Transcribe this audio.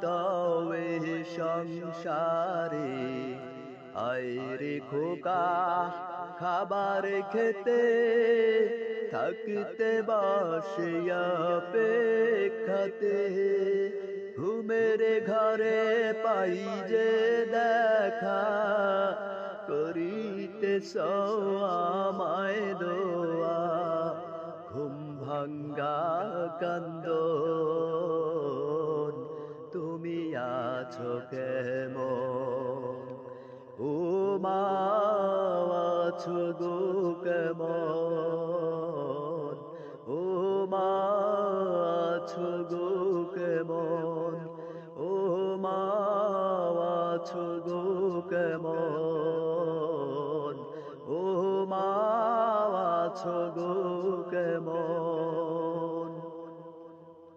তবে সংসারে আয় রে খোকা খাবার খেতে থাকতে বসে অপেক্ষাতে ঘুমের ঘরে পাই যে দেখা করিতে আমায় দোয়া ঘুম ভাঙ্গা কান্দন তুমি আছো কেমন ও মা আছো গো কেমন ও মা আছো গো কেমন ও মা আছো গো কেমন ও মা আছো গো কেমন